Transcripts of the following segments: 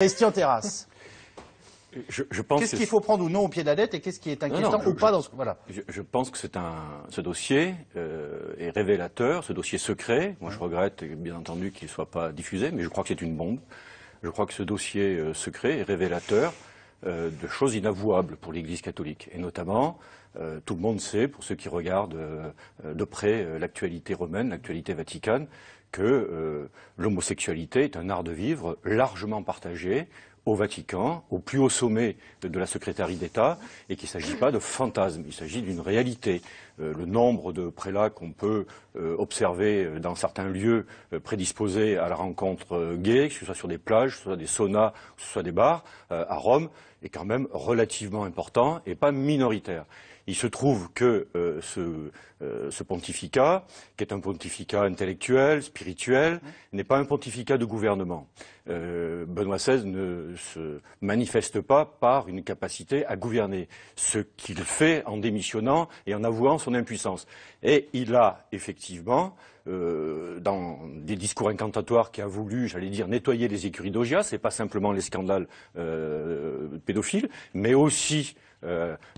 Christian Terrasse. Qu'est-ce qu'il faut prendre ou non au pied de la lettre et qu'est-ce qui est inquiétant ou pas dans ce... Voilà. Je pense que ce dossier est révélateur, ce dossier secret. Moi, je regrette, bien entendu, qu'il ne soit pas diffusé, mais je crois que c'est une bombe. Je crois que ce dossier secret est révélateur de choses inavouables pour l'Église catholique. Et notamment, tout le monde sait, pour ceux qui regardent de près l'actualité romaine, l'actualité vaticane, que l'homosexualité est un art de vivre largement partagé au Vatican, au plus haut sommet de la secrétaire d'État, et qu'il ne s'agit pas de fantasme, il s'agit d'une réalité. Le nombre de prélats qu'on peut observer dans certains lieux prédisposés à la rencontre gay, que ce soit sur des plages, que ce soit des saunas, que ce soit des bars, à Rome, est quand même relativement important et pas minoritaire. Il se trouve que ce pontificat, qui est un pontificat intellectuel, spirituel, n'est pas un pontificat de gouvernement. Benoît XVI ne se manifeste pas par une capacité à gouverner, ce qu'il fait en démissionnant et en avouant son impuissance. Et il a effectivement, dans des discours incantatoires, qui a voulu, j'allais dire, nettoyer les écuries d'Augias, et pas simplement les scandales pédophiles, mais aussi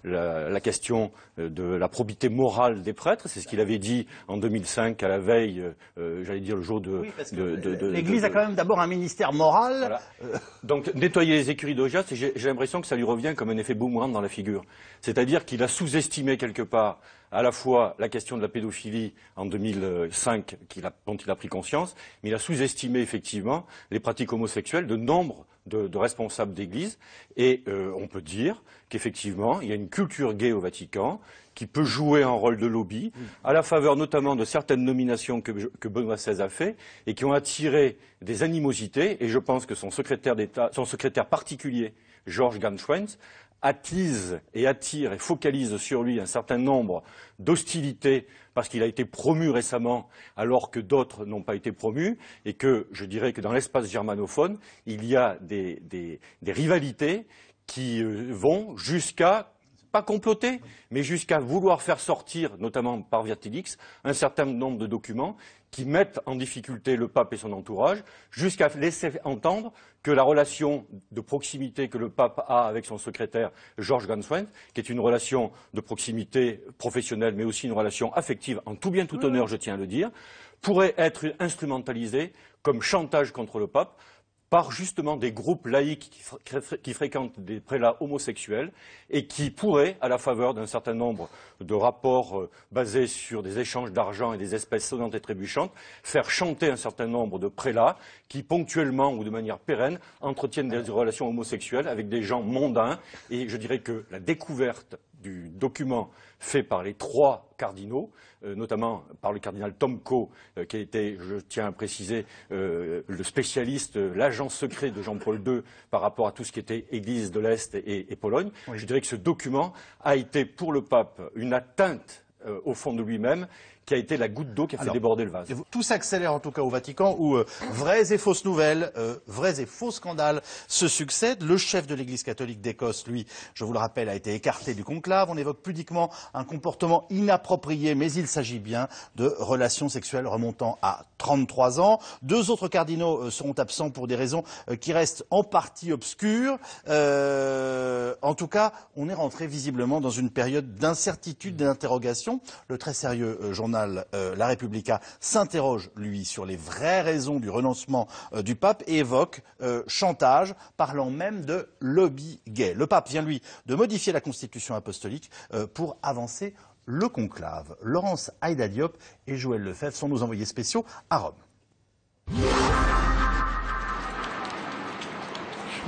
la question de la probité morale des prêtres, c'est ce qu'il avait dit en 2005 à la veille, j'allais dire le jour de... Oui, parce que l'Église a quand même d'abord un ministère moral. Voilà. Donc nettoyer les écuries d'Augias, j'ai l'impression que ça lui revient comme un effet boomerang dans la figure. C'est-à-dire qu'il a sous-estimé quelque part à la fois la question de la pédophilie en 2005, dont il a pris conscience, mais il a sous-estimé effectivement les pratiques homosexuelles de nombre de responsables d'Église. Et on peut dire qu'effectivement, il y a une culture gay au Vatican qui peut jouer un rôle de lobby, à la faveur notamment de certaines nominations que Benoît XVI a fait et qui ont attiré des animosités. Et je pense que son secrétaire d'État, son secrétaire particulier, George Gantschwentz, attise et attire et focalise sur lui un certain nombre d'hostilités parce qu'il a été promu récemment alors que d'autres n'ont pas été promus et que je dirais que dans l'espace germanophone, il y a des rivalités qui vont jusqu'à pas comploter, mais jusqu'à vouloir faire sortir, notamment par Wikileaks, un certain nombre de documents qui mettent en difficulté le pape et son entourage, jusqu'à laisser entendre que la relation de proximité que le pape a avec son secrétaire George Gantschwentz, qui est une relation de proximité professionnelle, mais aussi une relation affective, en tout bien tout honneur, je tiens à le dire, pourrait être instrumentalisée comme chantage contre le pape, par justement des groupes laïcs qui fréquentent des prélats homosexuels et qui pourraient, à la faveur d'un certain nombre de rapports basés sur des échanges d'argent et des espèces sonnantes et trébuchantes, faire chanter un certain nombre de prélats qui, ponctuellement ou de manière pérenne, entretiennent des relations homosexuelles avec des gens mondains. Et je dirais que la découverte du document fait par les trois cardinaux, notamment par le cardinal Tomko, qui a été, je tiens à préciser, le spécialiste, l'agent secret de Jean-Paul II par rapport à tout ce qui était Église de l'Est et Pologne. Oui. Je dirais que ce document a été pour le pape une atteinte au fond de lui-même, qui a été la goutte d'eau qui a fait déborder le vase. Tout s'accélère en tout cas au Vatican où vraies et fausses nouvelles, vrais et faux scandales se succèdent. Le chef de l'Église catholique d'Écosse, lui, je vous le rappelle, a été écarté du conclave. On évoque pudiquement un comportement inapproprié, mais il s'agit bien de relations sexuelles remontant à 33 ans. Deux autres cardinaux seront absents pour des raisons qui restent en partie obscures. En tout cas, on est rentré visiblement dans une période d'incertitude, d'interrogation. Le très sérieux journal La Repubblica s'interroge, lui, sur les vraies raisons du renoncement du pape et évoque chantage, parlant même de lobby gay. Le pape vient, lui, de modifier la constitution apostolique pour avancer le conclave. Laurence Aïda Diop et Joël Lefebvre sont nos envoyés spéciaux à Rome.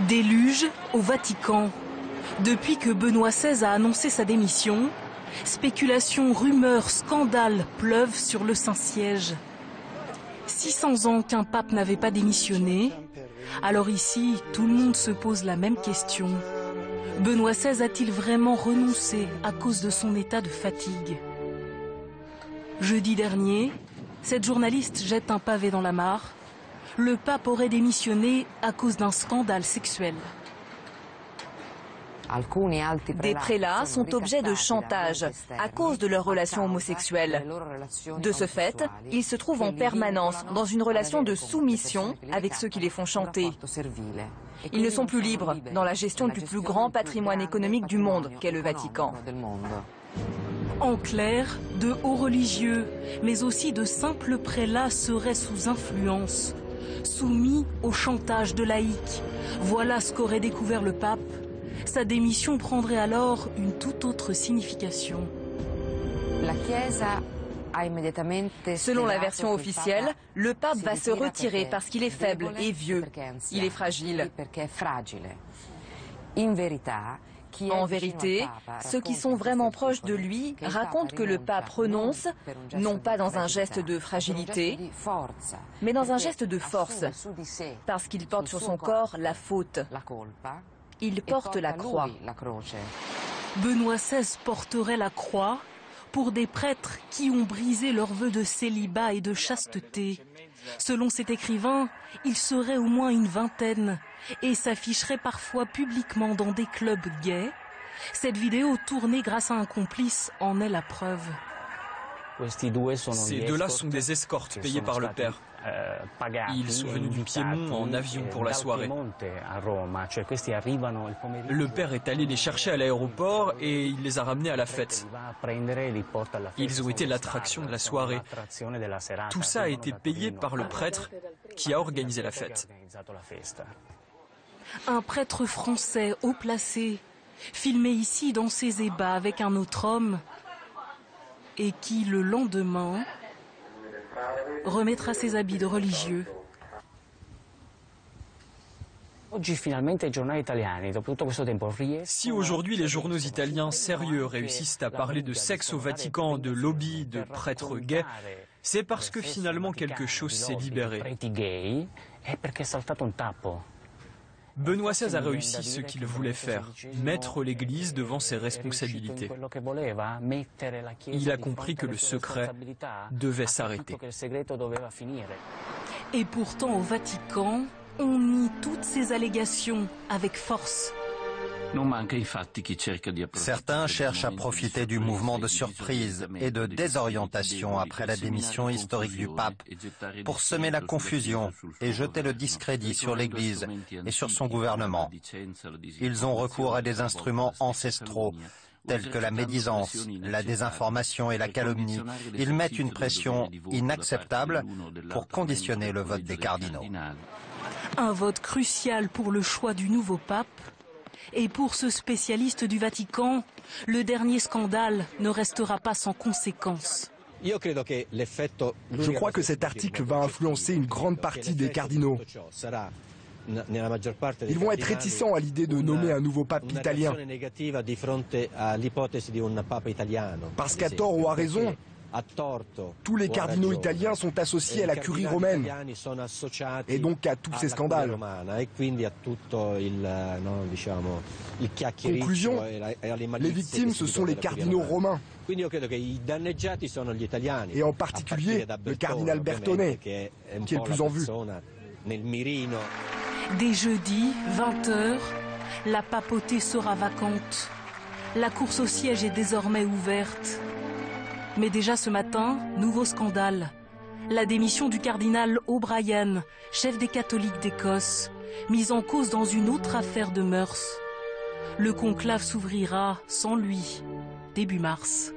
Déluge au Vatican. Depuis que Benoît XVI a annoncé sa démission, spéculations, rumeurs, scandales pleuvent sur le Saint-Siège. 600 ans qu'un pape n'avait pas démissionné. Alors ici, tout le monde se pose la même question. Benoît XVI a-t-il vraiment renoncé à cause de son état de fatigue? Jeudi dernier, cette journaliste jette un pavé dans la mare. Le pape aurait démissionné à cause d'un scandale sexuel. Des prélats sont objets de chantage à cause de leurs relations homosexuelles. De ce fait, ils se trouvent en permanence dans une relation de soumission avec ceux qui les font chanter. Ils ne sont plus libres dans la gestion du plus grand patrimoine économique du monde qu'est le Vatican. En clair, de hauts religieux, mais aussi de simples prélats seraient sous influence, soumis au chantage de laïcs. Voilà ce qu'aurait découvert le pape. Sa démission prendrait alors une toute autre signification. Selon la version officielle, le pape va se retirer parce qu'il est faible et vieux. Il est fragile. En vérité, ceux qui sont vraiment proches de lui racontent que le pape renonce, non pas dans un geste de fragilité, mais dans un geste de force, parce qu'il porte sur son corps la faute. Il porte la croix. Benoît XVI porterait la croix pour des prêtres qui ont brisé leur vœu de célibat et de chasteté. Selon cet écrivain, il serait au moins une vingtaine et s'afficherait parfois publiquement dans des clubs gays. Cette vidéo tournée grâce à un complice en est la preuve. Ces deux-là sont des escortes payées par le père. Ils sont venus du Piémont en avion pour la soirée. Le père est allé les chercher à l'aéroport et il les a ramenés à la fête. Ils ont été l'attraction de la soirée. Tout ça a été payé par le prêtre qui a organisé la fête. Un prêtre français haut placé, filmé ici dans ses ébats avec un autre homme, et qui, le lendemain, remettra ses habits de religieux. Si aujourd'hui les journaux italiens sérieux réussissent à parler de sexe au Vatican, de lobby, de prêtres gays, c'est parce que finalement quelque chose s'est libéré. Benoît XVI a réussi ce qu'il voulait faire, mettre l'Église devant ses responsabilités. Il a compris que le secret devait s'arrêter. Et pourtant, au Vatican, on nie toutes ces allégations avec force. Certains cherchent à profiter du mouvement de surprise et de désorientation après la démission historique du pape pour semer la confusion et jeter le discrédit sur l'Église et sur son gouvernement. Ils ont recours à des instruments ancestraux tels que la médisance, la désinformation et la calomnie. Ils mettent une pression inacceptable pour conditionner le vote des cardinaux. Un vote crucial pour le choix du nouveau pape. Et pour ce spécialiste du Vatican, le dernier scandale ne restera pas sans conséquences. Je crois que cet article va influencer une grande partie des cardinaux. Ils vont être réticents à l'idée de nommer un nouveau pape italien. Parce qu'à tort ou à raison, tous les cardinaux italiens sont associés à la curie romaine et donc à tous ces scandales. Conclusion, les victimes, ce sont les cardinaux romains. Et en particulier le cardinal Bertone, qui est le plus en vue. Dès jeudi, 20h, la papauté sera vacante. La course au siège est désormais ouverte. Mais déjà ce matin, nouveau scandale. La démission du cardinal O'Brien, chef des catholiques d'Écosse, mise en cause dans une autre affaire de mœurs. Le conclave s'ouvrira sans lui, début mars.